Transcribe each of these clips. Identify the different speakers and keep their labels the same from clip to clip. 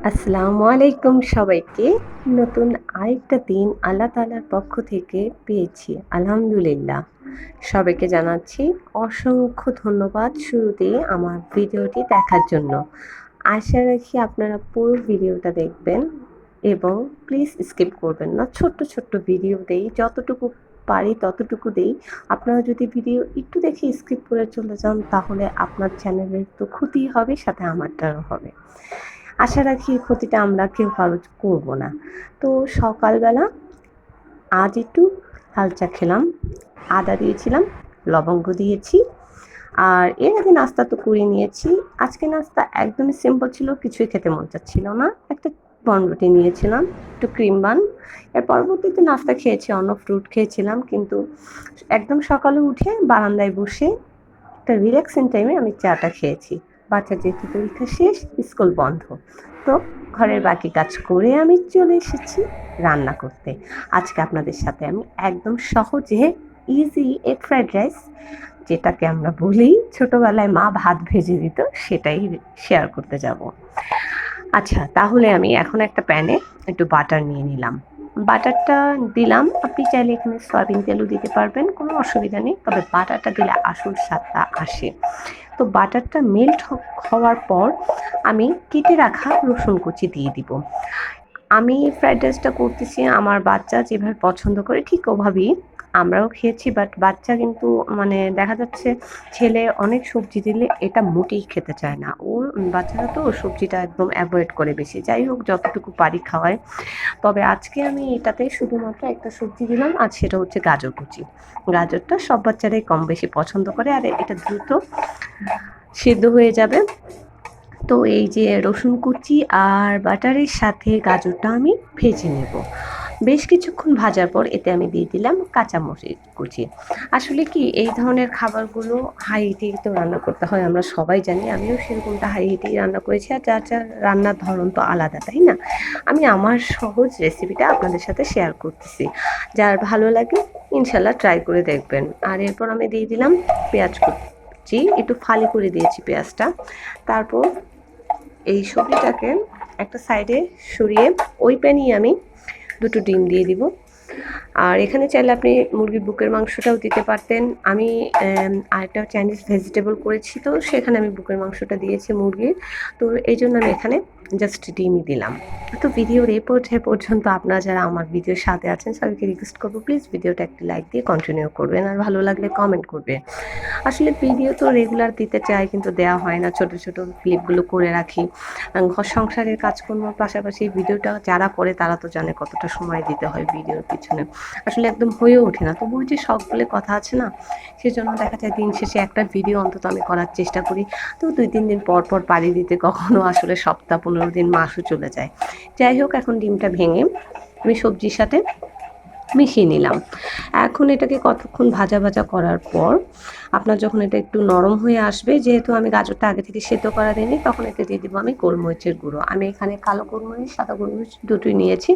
Speaker 1: আসসালামু আলাইকুম সবাইকে। নতুন আরেকটা দিন আল্লাহ তাআলার পক্ষ থেকে পেয়েছি। আলহামদুলিল্লাহ। সবাইকে জানাচ্ছি অসংখ্য ধন্যবাদ শুরুতেই আমার ভিডিওটি দেখার জন্য। আশা রাখি আপনারা পুরো ভিডিওটা দেখবেন এবং প্লিজ স্কিপ করবেন না। ছোট্ট, ছোট্ট ভিডিও দেই, যতটুকু পারি ততটুকু দেই। আপনারা যদি ভিডিও একটু দেখে স্কিপ করে চলে যান তাহলে আপনার চ্যানেলের তো ক্ষতিই হবে, সাথে আমারটারও হবে। আশা রাখি এই ক্ষতিটা আমরা কেউ কারো করব না। তো সকালবেলা আজ একটু লাল চা খেলাম, আদা দিয়েছিলাম, লবঙ্গ দিয়েছি। আর এর আগে নাস্তা তো করে নিয়েছি। আজকে নাস্তা একদমই সিম্পল ছিল, কিছুই খেতে মন চাচ্ছিল না। একটা বনরুটি নিয়েছিলাম, একটু ক্রিম বান। এর পরবর্তীতে নাস্তা খেয়েছি, অন্য ফ্রুট খেয়েছিলাম। কিন্তু একদম সকালে উঠে বারান্দায় বসে একটা রিল্যাক্সিং টাইমে আমি চাটা খেয়েছি। বাচ্চার যেহেতু পরীক্ষা শেষ, স্কুল বন্ধ। তো ঘরের বাকি কাজ করে আমি চলে এসেছি রান্না করতে। আজকে আপনাদের সাথে আমি একদম সহজে ইজি এগ ফ্রাইড রাইস, যেটাকে আমরা বলি ছোটোবেলায় মা ভাত ভেজে দিত, সেটাই শেয়ার করতে যাব। আচ্ছা, তাহলে আমি এখন একটা প্যানে একটু বাটার নিয়ে নিলাম। বাটারটা দিলাম, আপনি চাইলে এখানে সয়াবিন তেলও দিতে পারবেন, কোনো অসুবিধা নেই। তবে বাটারটা দিলে আসল স্বাদটা আসে। তো বাটারটা মেল্ট হওয়ার পর আমি কেটে রাখা রসুন কুচি দিয়ে দিব। আমি ফ্রাইড রাইসটা করতেছি আমার বাচ্চা যেভাবে পছন্দ করে ঠিক ওভাবেই আমরাও খেয়েছি। বাট বাচ্চা কিন্তু মানে দেখা যাচ্ছে ছেলে অনেক সবজি দিলে এটা মোটেই খেতে চায় না। ওর বাচ্চারা তো সবজিটা একদম অ্যাভয়েড করে বেশি। যাই হোক, যতটুকু পারি খাওয়ায়। তবে আজকে আমি এটাতে শুধুমাত্র একটা সবজি দিলাম, আর সেটা হচ্ছে গাজর কুচি। গাজরটা সব বাচ্চারাই কম বেশি পছন্দ করে, আর এটা দ্রুত সিদ্ধ হয়ে যাবে। তো এই যে রসুন কুচি আর বাটারের সাথে গাজরটা আমি ভেজে নেব। বেশ কিছুক্ষণ ভাজার পর এতে আমি দিয়ে দিলাম কাঁচামরিচ কুচি। আসলে কি এই ধরনের খাবারগুলো হাই হিটেই তো রান্না করতে হয়, আমরা সবাই জানি। আমিও সেরকমটা হাই হিটেই রান্না করেছি, আর যার যার রান্নার ধরন তো আলাদা, তাই না? আমি আমার সহজ রেসিপিটা আপনাদের সাথে শেয়ার করতেছি। যার ভালো লাগে ইনশাল্লাহ ট্রাই করে দেখবেন। আর এরপর আমি দিয়ে দিলাম পেঁয়াজ কুচি, একটু ফালি করে দিয়েছি পেঁয়াজটা। তারপর এই সবজিটাকে একটা সাইডে সরিয়ে ওই প্যানেই আমি দুটো ডিম দিয়ে দিব। আর এখানে চাইলে আপনি মুরগির বুকের মাংসটাও দিতে পারতেন। আমি আরেকটা চাইনিজ ভেজিটেবল করেছি, তো সেখানে আমি বুকের মাংসটা দিয়েছি মুরগির। তো এই জন্য আমি এখানে জাস্ট ডিমই দিলাম। তো ভিডিওর এই পর্যায়ে পর্যন্ত আপনারা যারা আমার ভিডিওর সাথে আছেন সবাইকে রিকোয়েস্ট করবো, প্লিজ ভিডিওটা একটি লাইক দিয়ে কন্টিনিউ করবেন, আর ভালো লাগলে কমেন্ট করবেন। আসলে ভিডিও তো রেগুলার দিতে চাই, কিন্তু দেওয়া হয় না। ছোট ছোট ক্লিপগুলো করে রাখি। ঘর সংসারের কাজকর্মের পাশাপাশি ভিডিওটা যারা করে তারা তো জানে কতটা সময় দিতে হয় ভিডিওর পিছনে। আসলে একদম হয়ে ওঠে না। তবুও যে শখ বলে কথা আছে না, সেজন্য দেখা যায় দিন শেষে একটা ভিডিও অন্তত আমি করার চেষ্টা করি। তো ২-৩ দিন পর পর পাড়ি দিতে কখনো আসলে সপ্তাহ ১৫ দিন, মাসও চলে যায়। যাই হোক, এখন ডিমটা ভেঙে আমি সবজির সাথে মিশিয়ে নিলাম। এখন এটাকে কতক্ষণ ভাজা ভাজা করার পর আপনার যখন এটা একটু নরম হয়ে আসবে, যেহেতু আমি গাজরটা আগে থেকে সেদ্ধ করা দিইনি, তখন এতে দিয়ে দিব আমি গোলমরিচের গুঁড়ো। আমি এখানে কালো গোলমরিচ, সাদা গোলমরিচ দুটোই নিয়েছি।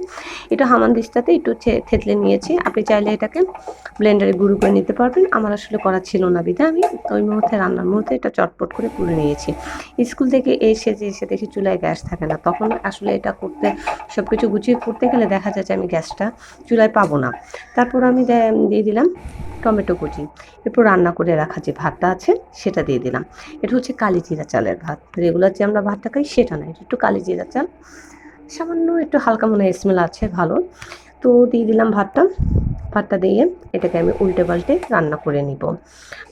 Speaker 1: একটু হামানদিস্তাতে একটু থেতলে নিয়েছি। আপনি চাইলে এটাকে ব্লেন্ডারে গুঁড়ো করে নিতে পারবেন। আমার আসলে করা ছিল না বিধায় আমি ওই মুহূর্তে রান্নার মুহূর্তে এটা চটপট করে করে নিয়েছি। স্কুল থেকে এসে দেখি চুলায় গ্যাস থাকে না, তখন আসলে এটা করতে সব কিছু গুছিয়ে করতে গেলে দেখা যায় যে আমি গ্যাসটা চুলায় পাবো না। তারপর আমি দিয়ে দিলাম টমেটো কুচি। এরপর রান্না করে রাখা যে ভাতটা আছে সেটা দিয়ে দিলাম। এটা হচ্ছে কালিজিরা চালের ভাত। রেগুলার যে আমরা ভাতটা খাই সেটা না, এটা একটু কালিজিরা চাল। সামান্য একটু হালকা মনে হয় স্মেল আছে ভালো। তো দিয়ে দিলাম ভাতটা। ভাতটা দিয়ে এটাকে আমি উল্টে পাল্টে রান্না করে নিব।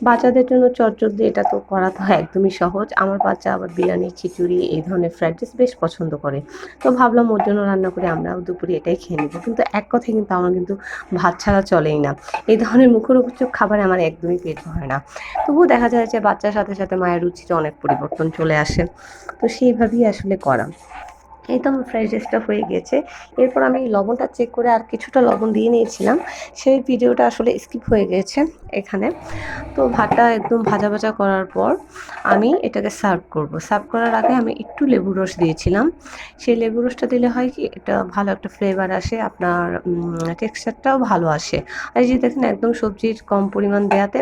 Speaker 1: বাচ্চাদের জন্য চটজলদি এটা তো করা তো একদমই সহজ। আমার বাচ্চা আবার বিরিয়ানি, খিচুড়ি এই ধরনের ফ্রাইড রাইস বেশ পছন্দ করে। তো ভাবলাম ওর জন্য রান্না করে আমরাও দুপুরে এটাই খেয়ে নেব। কিন্তু এক কথায় কিন্তু আমার কিন্তু ভাত ছাড়া চলেই না। এই ধরনের মুখরোচক খাবারে আমার একদমই পেট ভরে না। তবুও দেখা যায় যে বাচ্চার সাথে সাথে মায়ের রুচিতে অনেক পরিবর্তন চলে আসে। তো সেইভাবেই আসলে করা। এই তো আমার ফ্রাইড রাইসটা হয়ে গিয়েছে। এরপর আমি লবণটা চেক করে আর কিছুটা লবণ দিয়ে নিয়েছিলাম। সেই ভিডিওটা আসলে স্কিপ হয়ে গিয়েছে এখানে। তো ভাতটা একদম ভাজা ভাজা করার পর আমি এটাকে সার্ভ করব। সার্ভ করার আগে আমি একটু লেবুর রস দিয়েছিলাম। সেই লেবুর রসটা দিলে হয় কি, এটা ভালো একটা ফ্লেভার আসে, আপনার টেক্সচারটাও ভালো আসে। আর এই যে দেখেন একদম সবজির কম পরিমাণ দেওয়াতে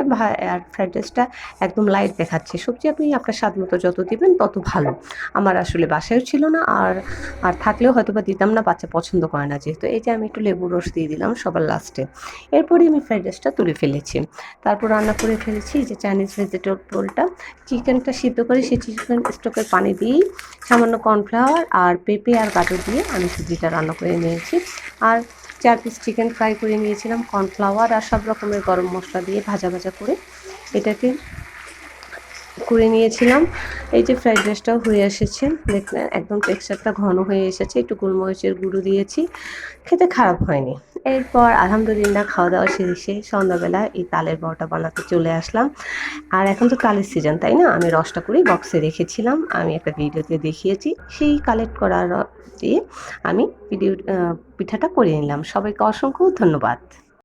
Speaker 1: আর ফ্রাইড রাইসটা একদম লাইট দেখাচ্ছে। সবজি আপনি আপনার স্বাদ মতো যত দিবেন তত ভালো। আমার আসলে বাসায়ও ছিল না, আর আর থাকলেও হয়তো বা দিতাম না, বাচ্চা পছন্দ করে না যেহেতু। এই যে আমি একটু লেবুর রস দিয়ে দিলাম সবার লাস্টে। এরপরে আমি ফ্রাইড রাইসটা তুলে ফেলেছি। তারপর রান্না করে ফেলেছি যে চাইনিজ ভেজিটেবলটা। চিকেনটা সিদ্ধ করে সেই চিকেন স্টকের পানি দিয়েই সামান্য কর্নফ্লাওয়ার আর পেঁপে আর গাজর দিয়ে আমি সবজিটা রান্না করে নিয়েছি। আর 4 পিস চিকেন ফ্রাই করে নিয়েছিলাম কর্নফ্লাওয়ার আর সব রকমের গরম মশলা দিয়ে ভাজা ভাজা করে এটাকে করে নিয়েছিলাম। এই যে ফ্রাইড রাইসটাও হয়ে এসেছে, দেখলেন একদম টেক্সচারটা ঘন হয়ে এসেছে। একটু গোলমরিচের গুঁড়ো দিয়েছি, খেতে খারাপ হয়নি। এরপর আলহামদুলিল্লাহ খাওয়া দাওয়া শেষে সন্ধ্যাবেলা এই তালের বড়াটা বানাতে চলে আসলাম। আর এখন তো তালের সিজন, তাই না? আমি রসটা করে বক্সে রেখেছিলাম, আমি একটা ভিডিওতে দেখিয়েছি। সেই কালেক্ট করা দিয়ে আমি পিঠাটা করে নিলাম। সবাইকে অসংখ্য ধন্যবাদ।